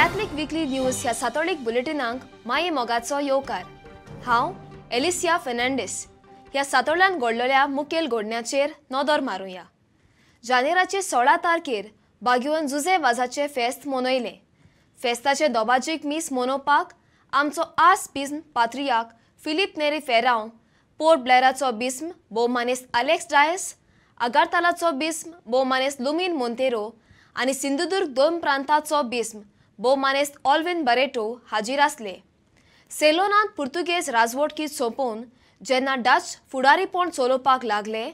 Catholic weekly news ह्या सातोळीक बुलेटिनांक माये मोगाचो येवकार। हांव एलिसिया फेर्नांडीस। ह्या सातोळ्यान घडलेल्या मुखेल घडण्याचेर नदर मारूया। जानेराचे 16 तारखेर बागयोन जुजे वाजाचे फेस्त मनयले। फेस्ताचे दोबाजीक मीस मनोवपाक आमचो आर्स बिस्म पात्रियाक फिलिप नेरी फेरांव, पोर्ट ब्लेराचो बिस्म भोवमानेस्त अलेक्स डायस, आगारतालाचो बिस्म भोवमानेस्त लुमिन मोंतेरो आनी सिंधुदुर्ग 2 प्रांताचो बिस्म भोवमानेस्त ऑल्विन बरेटो हाजीर आसले। सेलोनांत पुर्तुगेज राजवटकी सोंपोवन जेन्ना डच फुडारीपण चलोवपाक लागले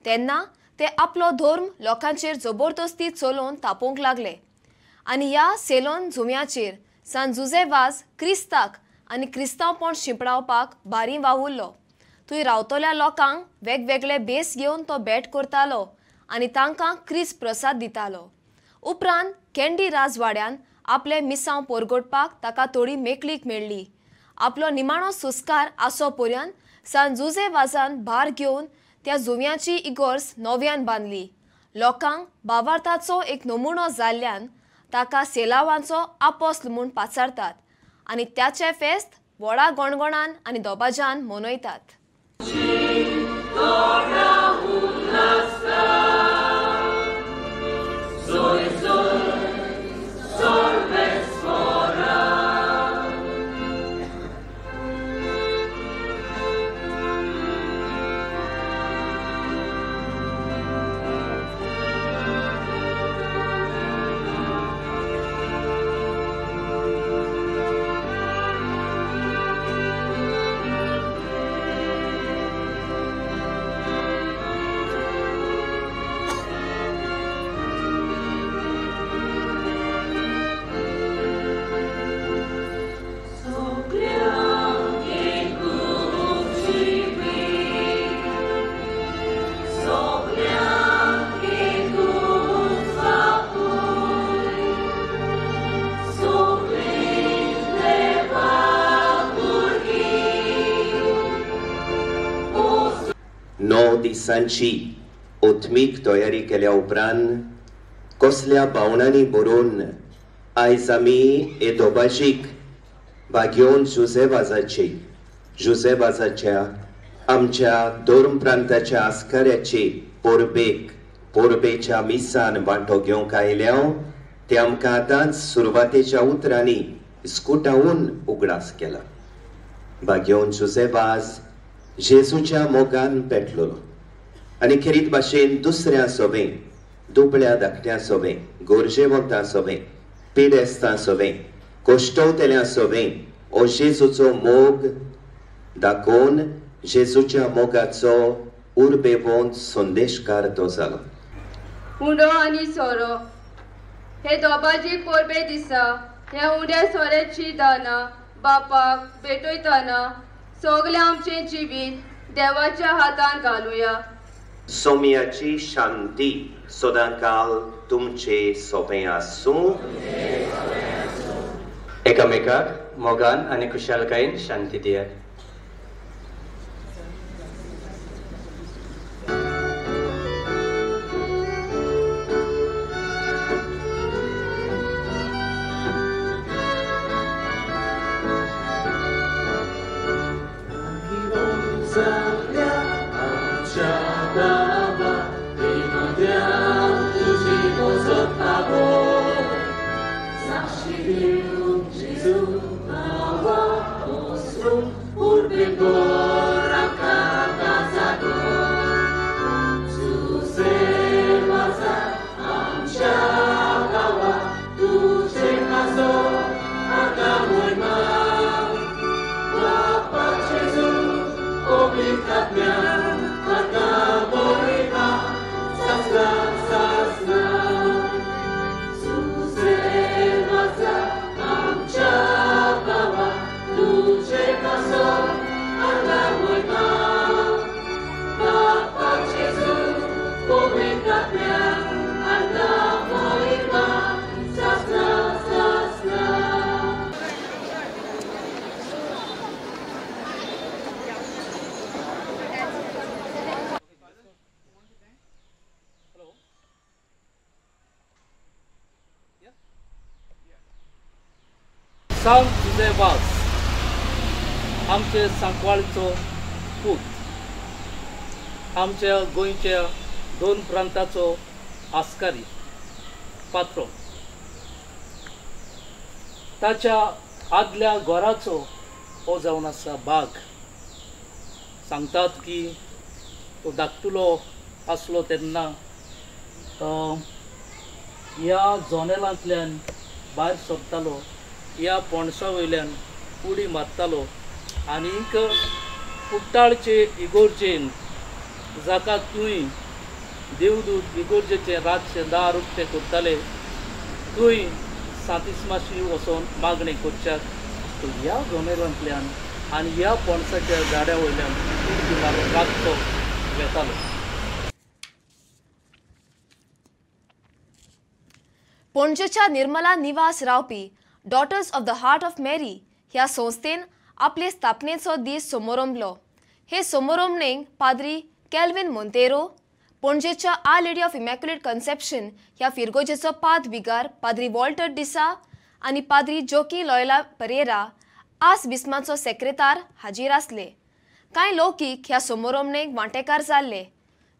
तेन्ना ते आपलो धर्म लोकांचेर जबरदस्ती चलोवन तापोवंक लागले आनी ह्या सेलोन झुम्याचेर सान जुजे वाज क्रिस्ताक आनी क्रिस्तांवपण शिंपडावपाक बारी वावुरलो। थंय रावतल्या लोकांक वेगवेगळे बेस घेवन तो भेट करतालो आनी तांकां क्रिस्त प्रसाद दितालो। उपरांत कॅन्डी राजवाड्यान आपले मिसांव परगटपाक ताका थोडी मेकळीक मेळ्ळी। आपलो निमाणो सुस्कार आसो पर्यंत सान जुजे वाजान भार घेवन त्या जुव्याची इगोर्ज नव्यान बांदली। लोकांक भावार्थाचो एक नमुनो जाल्ल्यान ताका सेलावांचो आपोस्तल म्हूण पाचारतात आनी त्याचे फेस्त व्हडा गोणगोणान आनी दोबाज्यान मनयतात। दिसांची ओत्मीक तयारी केल्या उपरांत कसल्या भावनांनी भरून आयज आमी हे दोबाजीक बागयोन जुजे वाजाच्या आमच्या धर्म प्रांताच्या आस्काऱ्याची पोरबेच्या मिसान वांटो घेवंक आयल्या ते आमकां आतांच सुरवातेच्या उतरांनी स्कुटावून उगडास केला। बागयोन जुजे वाज जेजूच्या मोगान पेटलो आनी खेरीत भाशेन दुसऱ्या सोबे दुबळ्या धाकट्या सोबे गोरजेवंतां सोबे पिडेस्तां सोबे कोश्टवतेल्या सोबे हो जेजूचो मोग दाखोवन जेजूच्या मोगाचो उर्बेवंत संदेशकार तो जालो। उंडो आनी सोरो हे दोबाजी पोरबे दिसा हे उंड्या सोऱ्याची दाना बापाक भेटयतना सगळे आमचे जिवीत देवाच्या हातान घालुया। सोम्याची शांती सदांकाल तुमचे सोबे आसूं। एकामेकाक मोगान आनी खुशालकायेन शांती दियात। Tuce सांत जुझेबास आमचे सांकवाळचो पूत, आमच्या गोंयच्या 2 प्रांताचो आस्कारी पात्रो, ताच्या आदल्या घोराचो हो जावन आसा बाग. सांगतात की तो धाकटुलो आसलो तेन्ना ह्या जनेलांतल्यान भायर सरतालो, ह्या पणसा वयल्यान उडी मारतालो आनीक कुट्टाळचे इगोर्जेन जाका तुंय देवदूत इगोर्जेचे रातचे 10 रुपये करताले, तुंय सांतिस्माशी वचोन मागणी करच्याक. तो ह्या जनेलांतल्यान आनी ह्या पणसाच्या झाड्या वयल्यान उडी मारून रातचो वेतालो. पणजेच्या निर्मला निवास रावपी daughters of the heart of Mary ह्या संस्थेन आपले स्थापनेचो दीस समारंभलो. हे समारंभणेक पाद्री कॅल्विन मोंतेरो, पणजेच्या आ लेडी ऑफ इमॅक्युलेट कन्सेप्शन ह्या फिरगोजेचो पादविगार पाद्री वॉल्टर डिसा आनी पाद्री जोकी लॉयला परेरा आस बिस्माचो सेक्रेतार हाजीर आसले. कांय लौकीक ह्या समारंभणेक वांटेकार जाल्ले.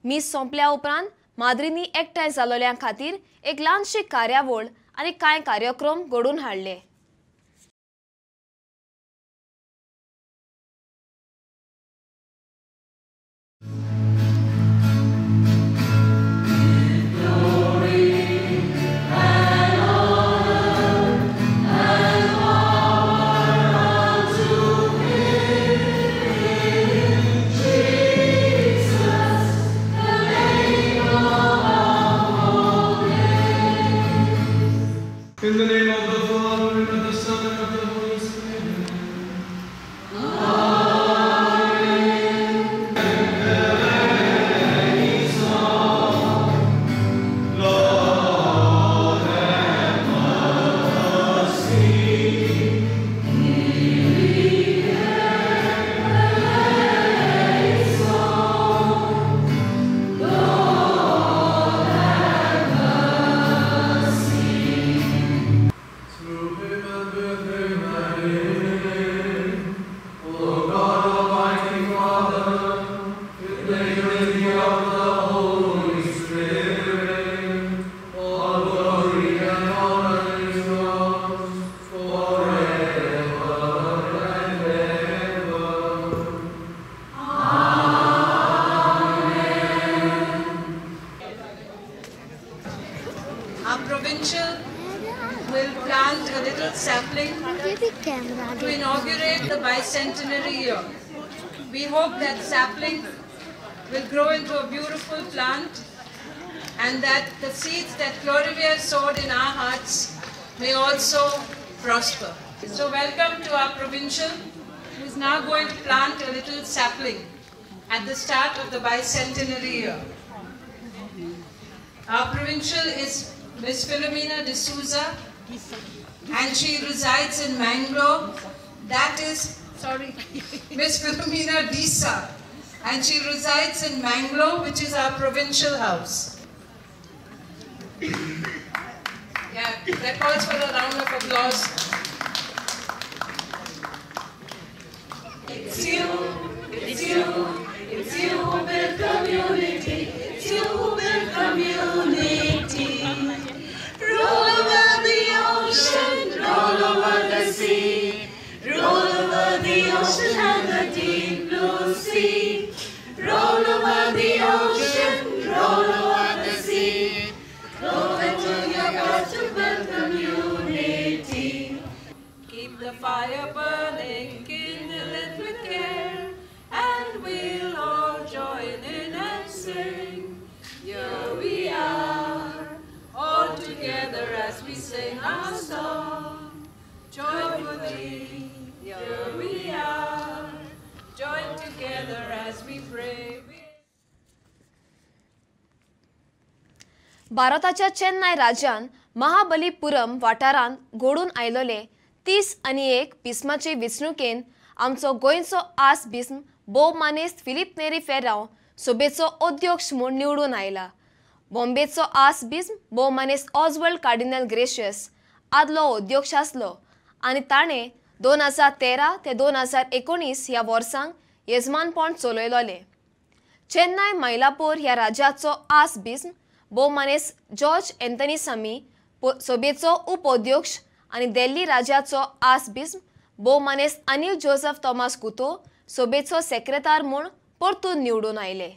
मीस सोंपल्या उपरांत माद्रींनी एकठांय जालोल्ल्यां खातीर एक ल्हानशी कार्यावळ आनी कांय कार्यक्रम घडोवन हाडले. In the name of the Father, and of the Son, and of the Holy Spirit. Our provincial will plant a little sapling to inaugurate the bicentenary year. We hope that sapling will grow into a beautiful plant and that the seeds that Chlorivia sowed in our hearts may also prosper. So welcome to our provincial, who is now going to plant a little sapling at the start of the bicentenary year. Our provincial is Miss Philomena D'Souza, and she resides in Mangalore. That is, Miss Philomena Disa, and she resides in Mangalore, which is our provincial house. Yeah, that calls for a round of applause. It's you, it's you, it's you who build community, it's you who build community. Roll over the ocean, roll over the sea, roll over the ocean and the deep blue sea. Roll over the ocean, roll over the sea, go into your heart to build community. Keep the fire burning, kindle it with care, and we'll all join in and sing. Here we are, all together as we sing our song. Joyfully, here we are, join together as we pray. भारताच्या चेन्नई राज्यान महाबलीपुरम वाठारांत घडून आयलोले 30 आनी 1 बिस्माचे वेंचणुकेन आमचो गोंयचो आस बिस्म भोवमानेस्त Philip नेरी फेरांव सोबेचो अध्यक्ष म्हूण निवडून आयला. बॉम्बेचो आस बिस्म भोवमानेस्त ऑजवर्ल्ड कार्डिनल ग्रेशियस आदलो अध्यक्ष आसलो आनी ताणें 2013 ते 2019 ह्या वर्सांक येजमानपण चलयलोलें. चेन्नय मैलापूर ह्या राज्याचो आस बिस्म भोवमानेस जॉर्ज एंथनी सभेचो उपअध्यक्ष आनी दिल्ली राज्याचो आस बिस्म भोवमानेस अनिल जोसेफ थॉमस गुतो सभेचो सेक्रेटार म्हूण परतून निवडून आयले.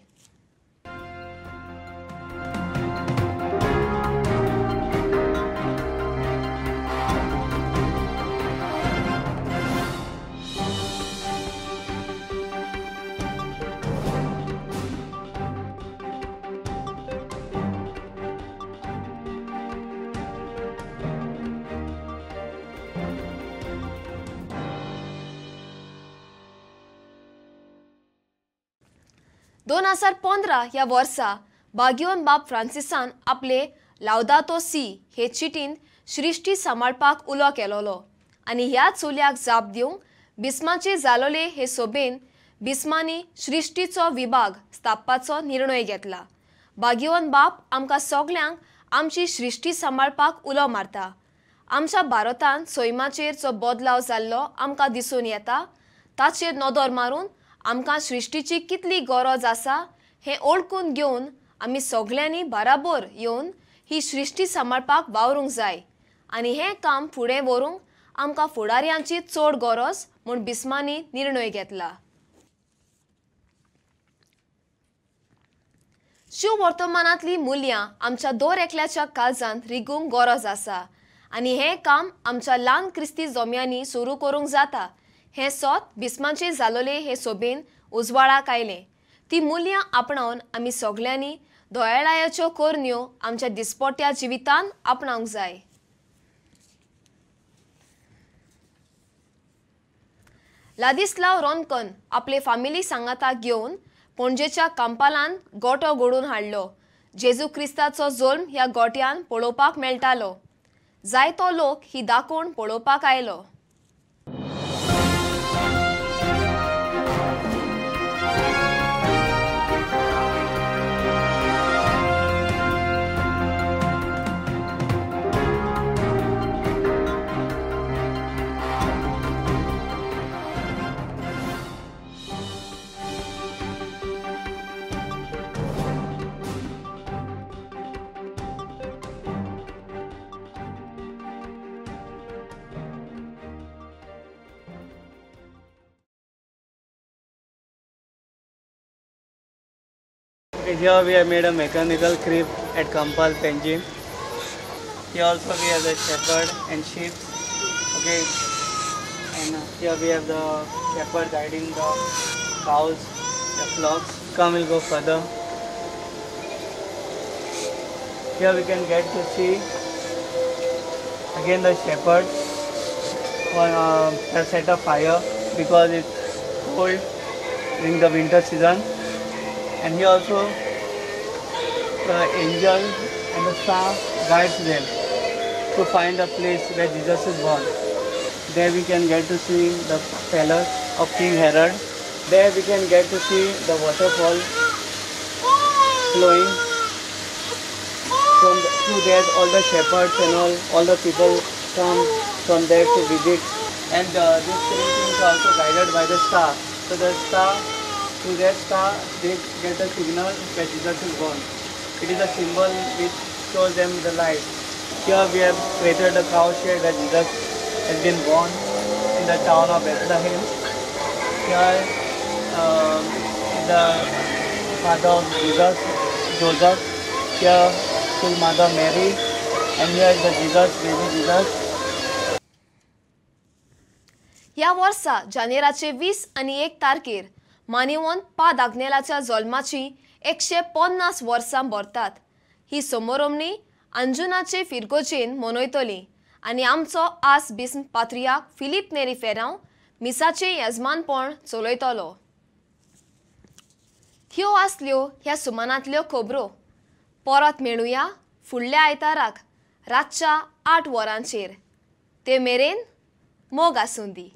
दोन 2015 ह्या वर्सा भाग्यवन बाब फ्रांसिसान आपले लावदातो सी हे चिटीन सृश्टी सांबाळपाक उलो केलोलो आनी ह्या चुल्याक जाप दिवंक बिस्माचे जालोले हे सभेन बिस्मांनी सृश्टीचो विभाग स्थापपाचो निर्णय घेतला. भाग्यवन बाब आमकां सगल्यांक आमची सृश्टी सांबाळपाक उलो मारता. आमच्या भारतांत सैमाचेर जो बदलाव जाल्लो आमकां दिसून येता ताचेर नदर मारून आमकां सृश्टीची कितली गरज आसा हें ओळखून घेवन आमी सगल्यांनी बराबर येवन ही सृश्टी सांबाळपाक वावरूंक जाय आनी हें काम फुडें व्हरूंक आमकां फुडाऱ्यांची चड गरज म्हूण बिस्मांनी निर्णय घेतला. शिव वर्तमानांतली मुल्यां आमच्या दर एकल्याच्या काळजांत रिगूंक गरज आसा आनी हें काम आमच्या ल्हान क्रिस्ती जम्यांनी सुरू करूंक जाता. हें सोत बिस्माचे जालोले हे सभेन उजवाडाक आयलें. ती मुल्यां आपणावन आमी सगल्यांनी दोळ्याळायाच्यो कोरण्यो आमच्या दिसपट्ट्या जिवितांत आपणावंक जाय. लादिस्लाव रोनकन आपले फामिली सांगाताक घेवन पणजेच्या कांपालांत गोठो घडोवन हाडलो. जेजू क्रिस्ताचो जल्म ह्या गोट्यान पळोवपाक मेळटालो. जायतो लोक ही दाखोवन पळोवपाक आयलो. Here we have made a mechanical crib at Kampal, Panjim. Here also we have the shepherd and sheep. Okay, and here we have the shepherd guiding the cows, the flocks. Come, we'll go further. Here we can get to see again the shepherd have set a fire because it's cold during the winter season. And here also the angel and the star guides them to find a place where Jesus is born. There we can get to see the palace of King Herod. There we can get to see the waterfall flowing. Through that all the shepherds and all the people come from there to visit. And these three things are also guided by the star. So the star, through that star, they get a signal that Jesus is born. It is a symbol which shows them the light. Here we have created a cow shed that Jesus has been born in the town of Bethlehem. Here the father of Jesus, Joseph. Here his mother Mary. And here is the Jesus, baby Jesus. ह्या वर्सा जानेराचे 20 आणि 1 तारखेर मानिवंत पा दाग्नेलाच्या जल्माची 150 वर्सां भरतात. ही समारंभणी अंजुनाचे फिरगोचेन मनयतली आनी आमचो आस बिस्म पात्रियाक Philip नेरी फेरांव मिसाचे येजमानपण चलयतलो. ह्यो आसल्यो ह्या सुमानांतल्यो खबरो. परत मेळुया फुडल्या आयताराक रातच्या 8 वरांचेर. ते मेरेन मोग आसूं दी.